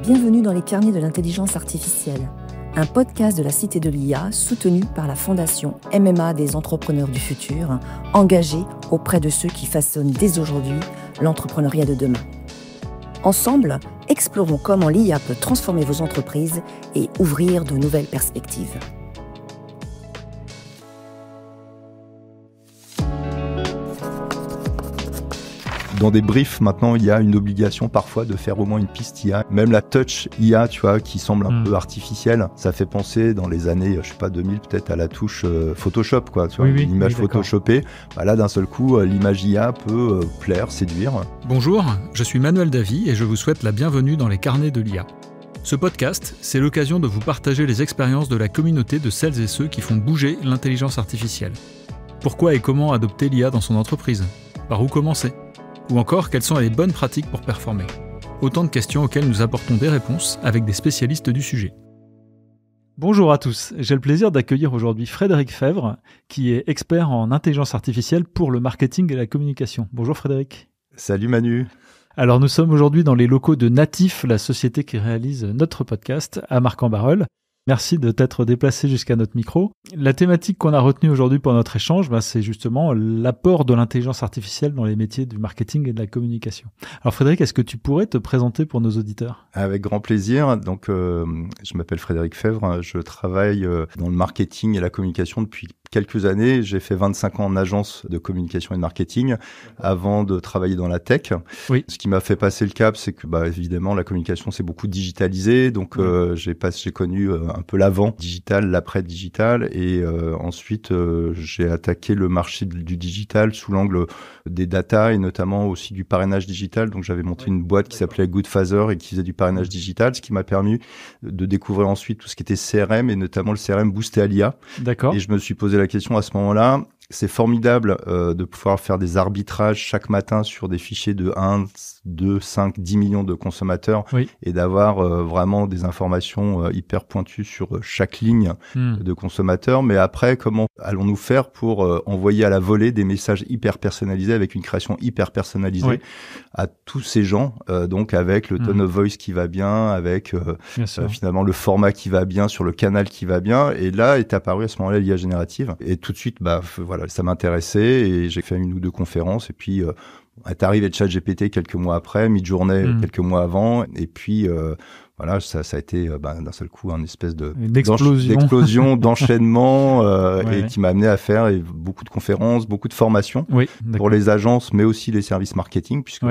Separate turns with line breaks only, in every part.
Bienvenue dans les carnets de l'intelligence artificielle, un podcast de la Cité de l'IA soutenu par la Fondation MMA des entrepreneurs du futur, engagée auprès de ceux qui façonnent dès aujourd'hui l'entrepreneuriat de demain. Ensemble, explorons comment l'IA peut transformer vos entreprises et ouvrir de nouvelles perspectives.
Dans des briefs, maintenant, il y a une obligation parfois de faire au moins une piste IA. Même la touch IA, tu vois, qui semble un peu artificielle, ça fait penser dans les années, 2000 peut-être, à la touche Photoshop, quoi. Tu vois, l'image photoshopée. Bah là, d'un seul coup, l'image IA peut plaire, séduire.
Bonjour, je suis Manuel Davy et je vous souhaite la bienvenue dans les carnets de l'IA. Ce podcast, c'est l'occasion de vous partager les expériences de la communauté de celles et ceux qui font bouger l'intelligence artificielle. Pourquoi et comment adopter l'IA dans son entreprise ? Par où commencer ? Ou encore, quelles sont les bonnes pratiques pour performer ? Autant de questions auxquelles nous apportons des réponses avec des spécialistes du sujet.
Bonjour à tous, j'ai le plaisir d'accueillir aujourd'hui Frédéric Fèvre, qui est expert en intelligence artificielle pour le marketing et la communication. Bonjour Frédéric.
Salut Manu.
Alors nous sommes aujourd'hui dans les locaux de Natif, la société qui réalise notre podcast à Marc-en-Barœul. Merci de t'être déplacé jusqu'à notre micro. La thématique qu'on a retenue aujourd'hui pour notre échange, c'est justement l'apport de l'intelligence artificielle dans les métiers du marketing et de la communication. Alors Frédéric, est-ce que tu pourrais te présenter pour nos auditeurs ?
Avec grand plaisir. Donc, je m'appelle Frédéric Fèvre. Je travaille dans le marketing et la communication depuis quelques années. J'ai fait 25 ans en agence de communication et de marketing avant de travailler dans la tech. Oui. Ce qui m'a fait passer le cap, c'est que, évidemment, la communication s'est beaucoup digitalisée. Donc, j'ai connu un peu l'avant digital, l'après digital, et ensuite j'ai attaqué le marché du digital sous l'angle des data et notamment aussi du parrainage digital. Donc j'avais monté une boîte qui s'appelait Goodfather et qui faisait du parrainage digital, ce qui m'a permis de découvrir ensuite tout ce qui était CRM et notamment le CRM boosté à l'IA. D'accord. Et je me suis posé la question à ce moment-là. C'est formidable de pouvoir faire des arbitrages chaque matin sur des fichiers de 1, 2, 5, 10 millions de consommateurs et d'avoir vraiment des informations hyper pointues sur chaque ligne de consommateurs. Mais après, comment allons-nous faire pour envoyer à la volée des messages hyper personnalisés avec une création hyper personnalisée à tous ces gens, donc avec le tone of voice qui va bien, avec finalement le format qui va bien, sur le canal qui va bien. Et là est apparue à ce moment-là l'IA générative. Et tout de suite, voilà, ça m'intéressait et j'ai fait une ou deux conférences et puis est arrivé ChatGPT quelques mois après, Midjourney quelques mois avant et puis voilà, ça a été d'un seul coup une espèce d'explosion, d'enchaînement et qui m'a amené à faire beaucoup de conférences, beaucoup de formations pour les agences mais aussi les services marketing puisque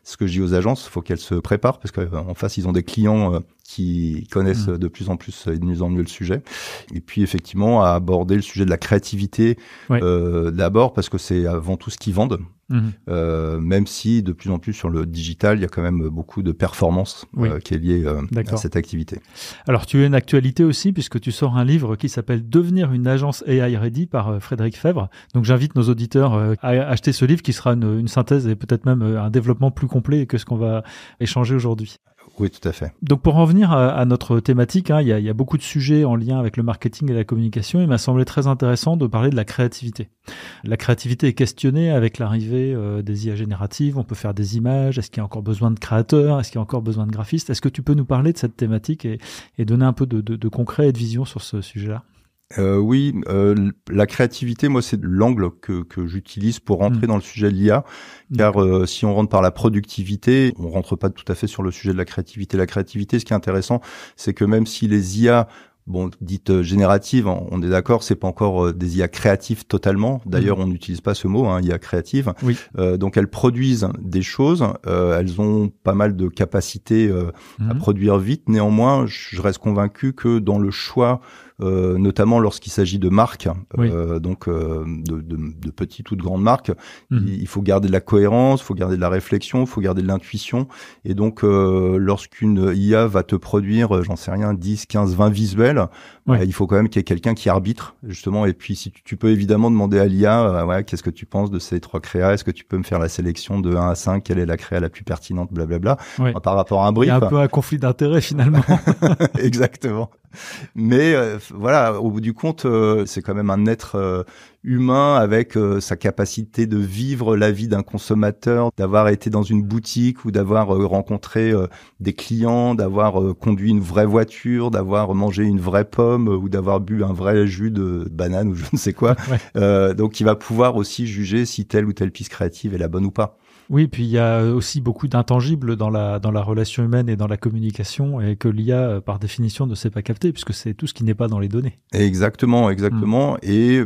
ce que je dis aux agences, il faut qu'elles se préparent parce qu'en face ils ont des clients qui connaissent de plus en plus et de mieux en mieux le sujet. Et puis effectivement à aborder le sujet de la créativité d'abord parce que c'est avant tout ce qu'ils vendent. Même si de plus en plus sur le digital, il y a quand même beaucoup de performance qui est liée à cette activité.
Alors tu as une actualité aussi puisque tu sors un livre qui s'appelle « Devenir une agence AI Ready » par Frédéric Fèvre. Donc j'invite nos auditeurs à acheter ce livre qui sera une synthèse et peut-être même un développement plus complet que ce qu'on va échanger aujourd'hui.
Oui, tout à fait.
Donc pour en venir à notre thématique, il y a beaucoup de sujets en lien avec le marketing et la communication. Il m'a semblé très intéressant de parler de la créativité. La créativité est questionnée avec l'arrivée des IA génératives. On peut faire des images. Est-ce qu'il y a encore besoin de créateurs ? Est-ce qu'il y a encore besoin de graphistes ? Est-ce que tu peux nous parler de cette thématique et donner un peu de concret et de vision sur ce sujet-là ?
Oui, la créativité, moi, c'est l'angle que j'utilise pour rentrer dans le sujet de l'IA, car si on rentre par la productivité, on rentre pas tout à fait sur le sujet de la créativité. La créativité, ce qui est intéressant, c'est que même si les IA dites génératives, on est d'accord, c'est pas encore des IA créatives totalement. D'ailleurs, on n'utilise pas ce mot, IA créative. Donc, elles produisent des choses. Elles ont pas mal de capacités à produire vite. Néanmoins, je reste convaincu que dans le choix notamment lorsqu'il s'agit de marques, donc de petites ou de grandes marques, il faut garder de la cohérence, il faut garder de la réflexion, il faut garder de l'intuition. Et donc, lorsqu'une IA va te produire, 10, 15, 20 visuels, il faut quand même qu'il y ait quelqu'un qui arbitre, justement. Et puis, si tu peux évidemment demander à l'IA, qu'est-ce que tu penses de ces 3 créas ? Est-ce que tu peux me faire la sélection de 1 à 5 ? Quelle est la créa la plus pertinente ? Blablabla. Par rapport à un brief.
Il y a un peu un conflit d'intérêts, finalement.
Exactement. Mais voilà, au bout du compte, c'est quand même un être humain avec sa capacité de vivre la vie d'un consommateur, d'avoir été dans une boutique ou d'avoir rencontré des clients, d'avoir conduit une vraie voiture, d'avoir mangé une vraie pomme ou d'avoir bu un vrai jus de banane ou je ne sais quoi. Ouais. Donc il va pouvoir aussi juger si telle ou telle piste créative est la bonne ou pas.
Oui, puis il y a aussi beaucoup d'intangibles dans la relation humaine et dans la communication et que l'IA, par définition, ne sait pas capter puisque c'est tout ce qui n'est pas dans les données.
Exactement. Et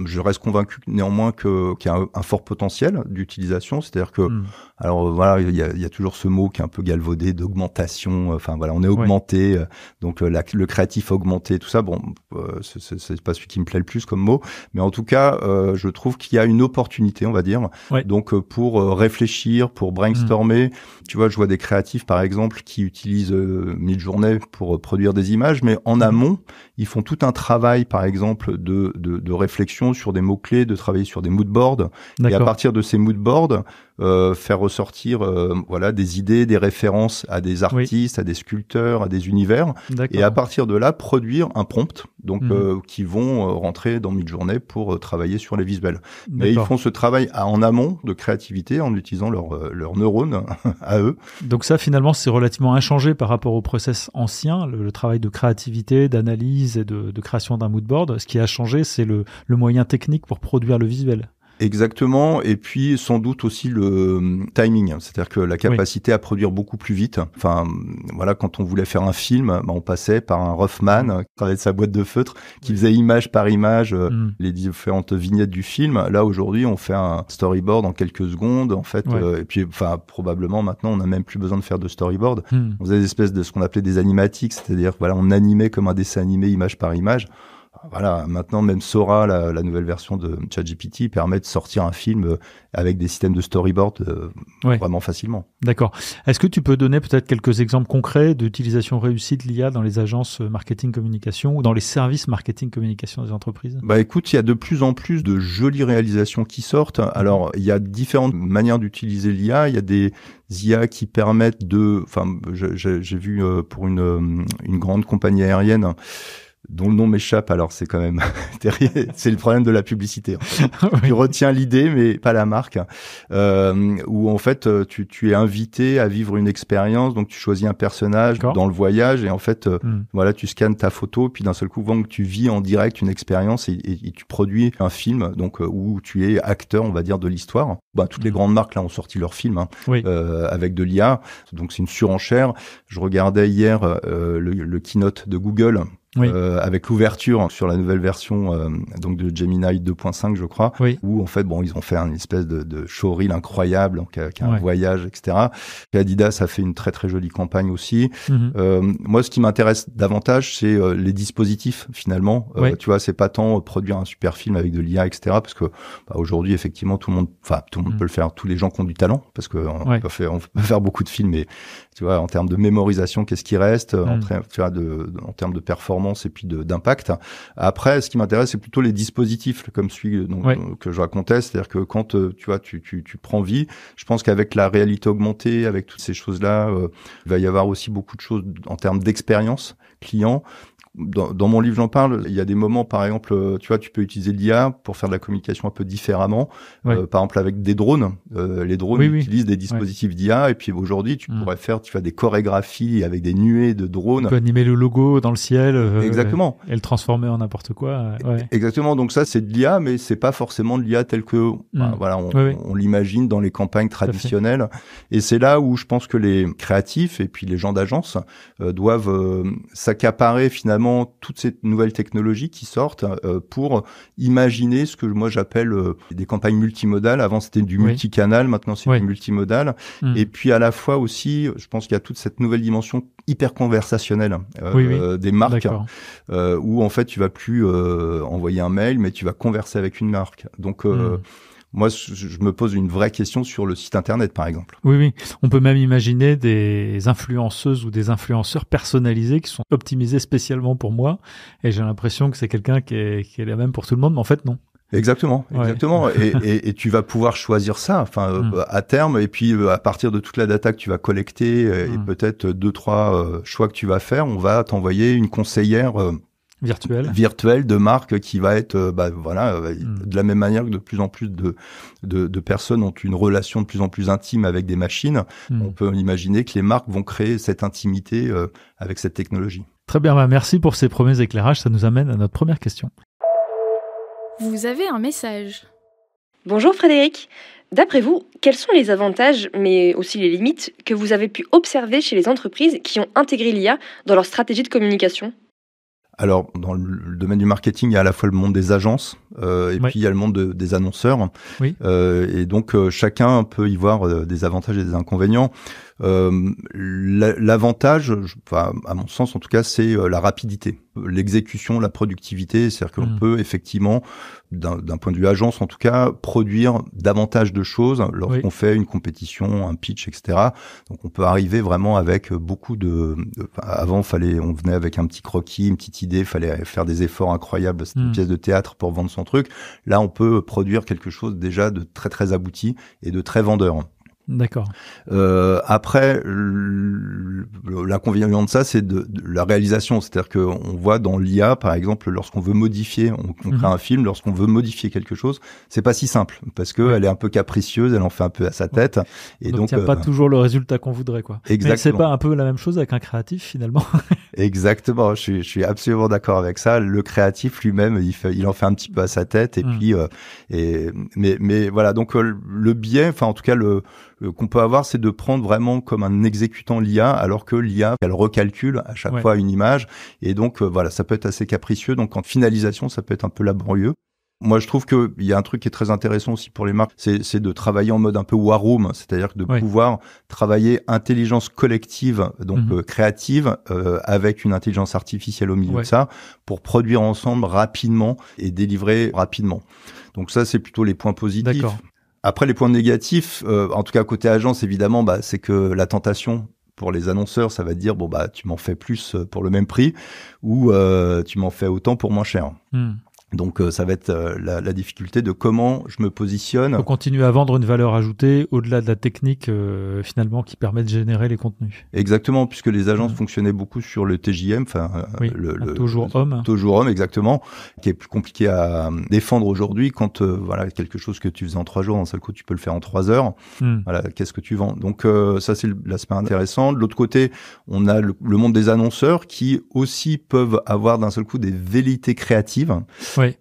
je reste convaincu néanmoins qu'il y a un fort potentiel d'utilisation, c'est-à-dire que alors voilà, il y a toujours ce mot qui est un peu galvaudé d'augmentation, enfin voilà, on est augmenté, donc le créatif augmenté, tout ça, bon, c'est pas celui qui me plaît le plus comme mot, mais en tout cas, je trouve qu'il y a une opportunité, on va dire, donc pour réfléchir, pour brainstormer. Tu vois, je vois des créatifs par exemple qui utilisent Midjourney pour produire des images, mais en amont, ils font tout un travail par exemple de réflexion sur des mots-clés, de travailler sur des moodboards. Et à partir de ces moodboards, faire ressortir voilà des idées, des références à des artistes, à des sculpteurs, à des univers. Et à partir de là, produire un prompt donc qui vont rentrer dans Midjourney pour travailler sur les visuels. Mais ils font ce travail en amont de créativité en utilisant leurs neurones à eux.
Donc ça, finalement, c'est relativement inchangé par rapport au process ancien, le travail de créativité, d'analyse et de création d'un moodboard. Ce qui a changé, c'est le moyen technique pour produire le visuel.
Exactement, et puis sans doute aussi le timing, c'est-à-dire que la capacité à produire beaucoup plus vite. Enfin, voilà, quand on voulait faire un film, on passait par un roughman qui avait sa boîte de feutre, qui faisait image par image les différentes vignettes du film. Là, aujourd'hui, on fait un storyboard en quelques secondes, en fait, et puis, enfin, probablement maintenant, on n'a même plus besoin de faire de storyboard. On faisait des espèces de ce qu'on appelait des animatics, c'est-à-dire, voilà, on animait comme un dessin animé, image par image. Voilà, maintenant même Sora, la nouvelle version de ChatGPT, permet de sortir un film avec des systèmes de storyboard vraiment facilement.
D'accord. Est-ce que tu peux donner peut-être quelques exemples concrets d'utilisation réussie de l'IA dans les agences marketing communication ou dans les services marketing communication des entreprises ?
Bah écoute, il y a de plus en plus de jolies réalisations qui sortent. Alors, il y a différentes manières d'utiliser l'IA. Il y a des IA qui permettent j'ai vu pour une grande compagnie aérienne dont le nom m'échappe, alors c'est quand même terrible. C'est le problème de la publicité. En fait. Tu retiens l'idée, mais pas la marque. Où en fait, tu es invité à vivre une expérience. Donc tu choisis un personnage dans le voyage et en fait, voilà, tu scannes ta photo, puis d'un seul coup, tu vis en direct une expérience et tu produis un film. Donc où tu es acteur, on va dire, de l'histoire. Toutes les grandes marques là ont sorti leurs films avec de l'IA. Donc c'est une surenchère. Je regardais hier le keynote de Google. Avec l'ouverture sur la nouvelle version donc de Gemini 2.5 je crois, où en fait ils ont fait une espèce de showreel incroyable, donc avec un voyage, etc. Et Adidas a fait une très très jolie campagne aussi. Moi, ce qui m'intéresse davantage, c'est les dispositifs finalement. Tu vois, c'est pas tant produire un super film avec de l'IA, etc. Parce que aujourd'hui, effectivement, tout le monde peut le faire. Tous les gens qui ont du talent, parce que on peut faire beaucoup de films, mais tu vois, en termes de mémorisation, qu'est-ce qui reste, en termes de performance et puis d'impact. Après, ce qui m'intéresse, c'est plutôt les dispositifs comme celui que je racontais, c'est-à-dire que quand tu prends vie, je pense qu'avec la réalité augmentée, avec toutes ces choses-là, il va y avoir aussi beaucoup de choses en termes d'expérience client. Dans mon livre, j'en parle. Il y a des moments, par exemple, tu vois, tu peux utiliser l'IA pour faire de la communication un peu différemment. Par exemple, avec des drones. Les drones utilisent des dispositifs d'IA. Et puis aujourd'hui, tu pourrais faire, des chorégraphies avec des nuées de drones.
Tu peux animer le logo dans le ciel.
Exactement.
Et le transformer en n'importe quoi.
Exactement. Donc ça, c'est de l'IA, mais c'est pas forcément de l'IA tel que, on l'imagine dans les campagnes traditionnelles. Et c'est là où je pense que les créatifs et puis les gens d'agence doivent s'accaparer finalement toutes ces nouvelles technologies qui sortent pour imaginer ce que moi j'appelle des campagnes multimodales. Avant c'était du multicanal, maintenant c'est du multimodal. Et puis à la fois aussi, je pense qu'il y a toute cette nouvelle dimension hyper conversationnelle des marques où en fait tu vas plus envoyer un mail, mais tu vas converser avec une marque. Donc moi, je me pose une vraie question sur le site internet, par exemple.
Oui. On peut même imaginer des influenceuses ou des influenceurs personnalisés qui sont optimisés spécialement pour moi. Et j'ai l'impression que c'est quelqu'un qui est la même pour tout le monde, mais en fait, non.
Exactement. Et tu vas pouvoir choisir ça, à terme, et puis à partir de toute la data que tu vas collecter et peut-être 2-3 choix que tu vas faire, on va t'envoyer une conseillère virtuelle de marque qui va être de la même manière que de plus en plus de personnes ont une relation de plus en plus intime avec des machines. On peut imaginer que les marques vont créer cette intimité avec cette technologie.
Très bien, merci pour ces premiers éclairages, ça nous amène à notre première question.
Vous avez un message.
Bonjour Frédéric. D'après vous, quels sont les avantages, mais aussi les limites, que vous avez pu observer chez les entreprises qui ont intégré l'IA dans leur stratégie de communication ?
Alors, dans le domaine du marketing, il y a à la fois le monde des agences puis il y a le monde des annonceurs.
Oui.
Et donc, chacun peut y voir des avantages et des inconvénients. L'avantage, à mon sens en tout cas, c'est la rapidité, l'exécution, la productivité. C'est-à-dire qu'on peut effectivement, d'un point de vue agence en tout cas, produire davantage de choses lorsqu'on fait une compétition, un pitch, etc. Donc on peut arriver vraiment avec beaucoup avant, on venait avec un petit croquis, une petite idée, fallait faire des efforts incroyables, c'était une pièce de théâtre pour vendre son truc. Là, on peut produire quelque chose déjà de très très abouti et de très vendeur.
D'accord.
Après, l'inconvénient de ça, c'est de la réalisation. C'est-à-dire qu'on voit dans l'IA, par exemple, lorsqu'on veut modifier, on crée un film, lorsqu'on veut modifier quelque chose, c'est pas si simple parce que elle est un peu capricieuse, elle en fait un peu à sa tête. Et donc
il n'y a pas toujours le résultat qu'on voudrait, quoi.
Exactement.
Mais c'est pas un peu la même chose avec un créatif, finalement?
Exactement. Je suis absolument d'accord avec ça. Le créatif lui-même, il en fait un petit peu à sa tête. Et puis, mais voilà. Donc, le biais, en tout cas, qu'on peut avoir, c'est de prendre vraiment comme un exécutant l'IA, alors que l'IA, elle recalcule à chaque fois une image. Et donc, ça peut être assez capricieux. Donc, en finalisation, ça peut être un peu laborieux. Moi, je trouve qu'il y a un truc qui est très intéressant aussi pour les marques, c'est de travailler en mode un peu war room, c'est-à-dire de pouvoir travailler intelligence collective, donc créative, avec une intelligence artificielle au milieu de ça, pour produire ensemble rapidement et délivrer rapidement. Donc ça, c'est plutôt les points positifs.
D'accord.
Après, les points négatifs, en tout cas côté agence, évidemment, c'est que la tentation pour les annonceurs, ça va dire tu m'en fais plus pour le même prix ou tu m'en fais autant pour moins cher. Donc ça va être la difficulté de comment je me positionne.
Faut continuer à vendre une valeur ajoutée au-delà de la technique finalement qui permet de générer les contenus.
Exactement, puisque les agences fonctionnaient beaucoup sur le TJM, le
toujours homme.
Toujours homme, exactement, qui est plus compliqué à défendre aujourd'hui quand quelque chose que tu faisais en 3 jours, d'un seul coup tu peux le faire en 3 heures. Voilà, qu'est-ce que tu vends? Donc ça c'est l'aspect intéressant. De l'autre côté, on a le monde des annonceurs qui aussi peuvent avoir d'un seul coup des velléités créatives.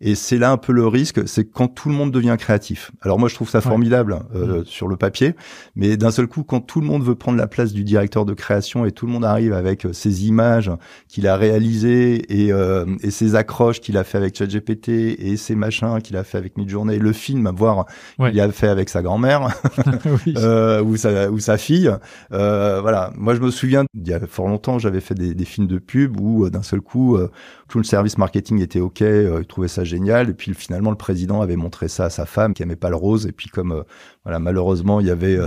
Et c'est là un peu le risque, c'est quand tout le monde devient créatif. Alors moi je trouve ça formidable sur le papier, mais d'un seul coup quand tout le monde veut prendre la place du directeur de création et tout le monde arrive avec ses images qu'il a réalisées et ses accroches qu'il a fait avec ChatGPT et ses machins qu'il a fait avec Midjourney, le film à voir qu'il a fait avec sa grand-mère ou sa fille. Voilà, moi je me souviens il y a fort longtemps j'avais fait des films de pub où d'un seul coup tout le service marketing était OK, il trouvait ça génial, et puis finalement le président avait montré ça à sa femme qui aimait pas le rose, et puis comme malheureusement il y avait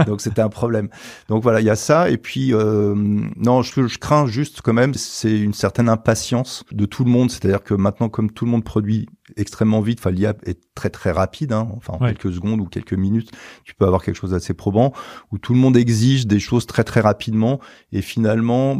donc c'était un problème. Donc voilà, il y a ça, et puis non, je crains juste quand même, c'est une certaine impatience de tout le monde, c'est-à-dire que maintenant comme tout le monde produit extrêmement vite, l'IA est très très rapide, en quelques secondes ou quelques minutes, tu peux avoir quelque chose d'assez probant, où tout le monde exige des choses très très rapidement, et finalement,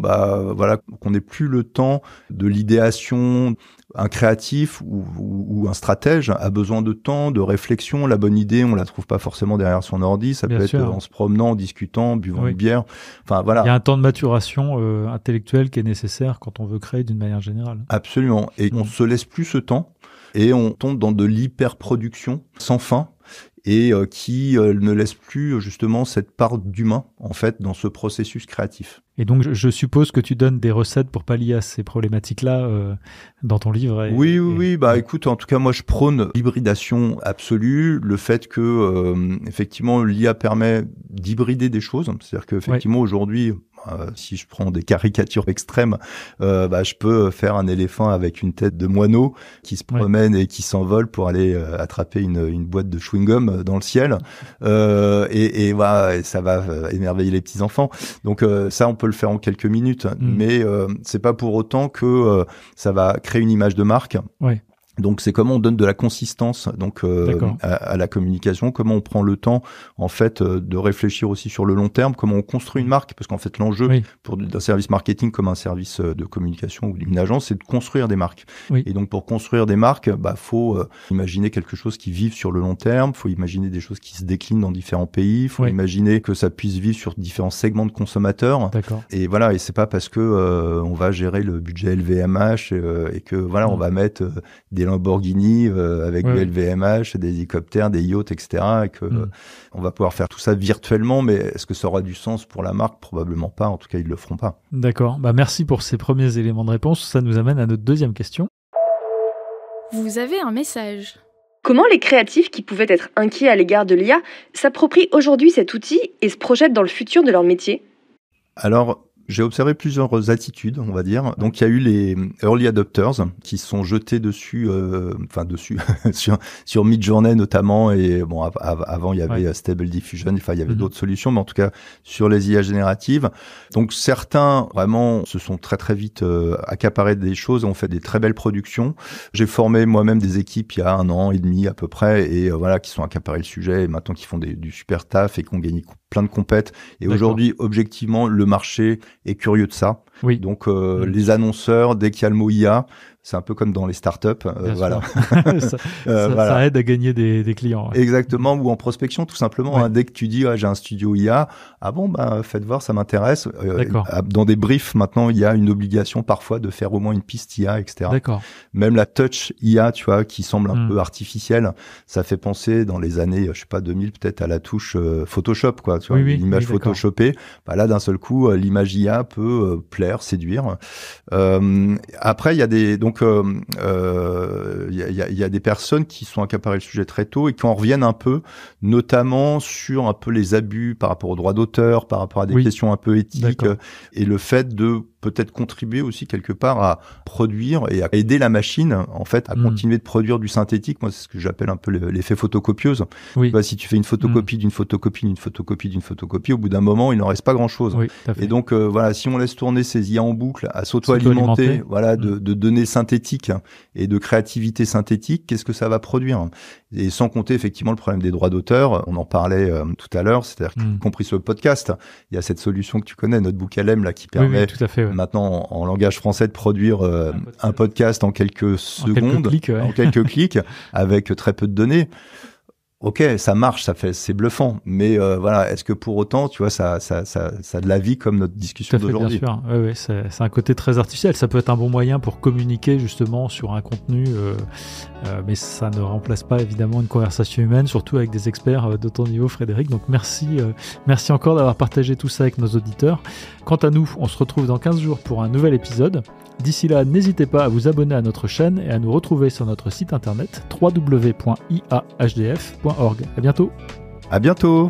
qu'on n'ait plus le temps de l'idéation. Un créatif ou un stratège a besoin de temps, de réflexion. La bonne idée, on la trouve pas forcément derrière son ordi. Ça peut être en se promenant, en discutant, buvant une bière. Voilà.
Il y a un temps de maturation intellectuelle qui est nécessaire quand on veut créer d'une manière générale.
Absolument. Et on se laisse plus ce temps et on tombe dans de l'hyperproduction sans fin. Et qui ne laisse plus justement cette part d'humain en fait dans ce processus créatif.
Et donc je suppose que tu donnes des recettes pour pallier à ces problématiques-là dans ton livre.
Oui. Écoute, en tout cas moi je prône l'hybridation absolue, le fait que effectivement l'IA permet d'hybrider des choses, c'est-à-dire que effectivement aujourd'hui si je prends des caricatures extrêmes, je peux faire un éléphant avec une tête de moineau qui se promène et qui s'envole pour aller attraper une boîte de chewing-gum dans le ciel, et ça va émerveiller les petits enfants. Donc ça, on peut le faire en quelques minutes, mais c'est pas pour autant que ça va créer une image de marque. Donc c'est comment on donne de la consistance à la communication, comment on prend le temps en fait de réfléchir aussi sur le long terme, comment on construit une marque, parce qu'en fait l'enjeu pour d'un service marketing comme un service de communication ou d'une agence, c'est de construire des marques. Et donc pour construire des marques, faut imaginer quelque chose qui vive sur le long terme, faut imaginer des choses qui se déclinent dans différents pays, faut imaginer que ça puisse vivre sur différents segments de consommateurs. Et voilà, et c'est pas parce que on va gérer le budget LVMH et que voilà, on va mettre des Lamborghini avec du LVMH, des hélicoptères, des yachts, etc. Et que on va pouvoir faire tout ça virtuellement, mais est-ce que ça aura du sens pour la marque? Probablement pas. En tout cas, ils le feront pas.
D'accord. Merci pour ces premiers éléments de réponse. Ça nous amène à notre deuxième question.
Vous avez un message.
Comment les créatifs qui pouvaient être inquiets à l'égard de l'IA s'approprient aujourd'hui cet outil et se projettent dans le futur de leur métier?
Alors, j'ai observé plusieurs attitudes, on va dire. Donc, il y a eu les early adopters qui se sont jetés dessus, sur Midjourney notamment. Et bon, avant, il y avait Stable Diffusion. Enfin, il y avait d'autres solutions, mais en tout cas, sur les IA génératives. Donc, certains, vraiment, se sont très, très vite accaparés des choses, ont fait des très belles productions. J'ai formé moi-même des équipes il y a 1 an et demi à peu près, et qui sont accaparés le sujet, et maintenant qui font du super taf et qui ont gagné plein de compètes. Et aujourd'hui, objectivement, le marché est curieux de ça. Donc, les annonceurs, dès qu'il y a le mot IA, c'est un peu comme dans les startups. Voilà.
Ça aide à gagner des clients.
Exactement. Ou en prospection, tout simplement. Dès que tu dis, j'ai un studio IA, faites voir, ça m'intéresse. Dans des briefs, maintenant, il y a une obligation parfois de faire au moins une piste IA, etc. Même la touch IA, tu vois, qui semble un peu artificielle, ça fait penser dans les années, 2000 peut-être, à la touche Photoshop, quoi. Tu vois, l'image photoshopée. Là, d'un seul coup, l'image IA peut plaire, séduire. Après, il y a des il y a des personnes qui sont accaparées le sujet très tôt et qui en reviennent un peu, notamment sur un peu les abus par rapport aux droits d'auteur, par rapport à des questions un peu éthiques, et le fait de peut-être contribuer aussi quelque part à produire et à aider la machine en fait à continuer de produire du synthétique. Moi, c'est ce que j'appelle un peu l'effet photocopieuse. Si tu fais une photocopie d'une photocopie d'une photocopie d'une photocopie, au bout d'un moment, il n'en reste pas grand-chose. Et donc si on laisse tourner ces IA en boucle à s'auto-alimenter, de données synthétiques et de créativité synthétique, qu'est-ce que ça va produire? Et sans compter effectivement le problème des droits d'auteur, on en parlait tout à l'heure, c'est-à-dire y compris sur le podcast, il y a cette solution que tu connais, Notebook LM, là, qui permet maintenant en langage français de produire un podcast en quelques secondes, en quelques clics, avec très peu de données. Ok, ça marche, c'est bluffant, mais est-ce que pour autant, tu vois, ça a de la vie comme notre discussion d'aujourd'hui?
Bien sûr, c'est un côté très artificiel. Ça peut être un bon moyen pour communiquer justement sur un contenu, mais ça ne remplace pas évidemment une conversation humaine, surtout avec des experts de ton niveau, Frédéric. Donc merci encore d'avoir partagé tout ça avec nos auditeurs. Quant à nous, on se retrouve dans 15 jours pour un nouvel épisode. D'ici là, n'hésitez pas à vous abonner à notre chaîne et à nous retrouver sur notre site internet www.iahdf.org. À bientôt.
À bientôt.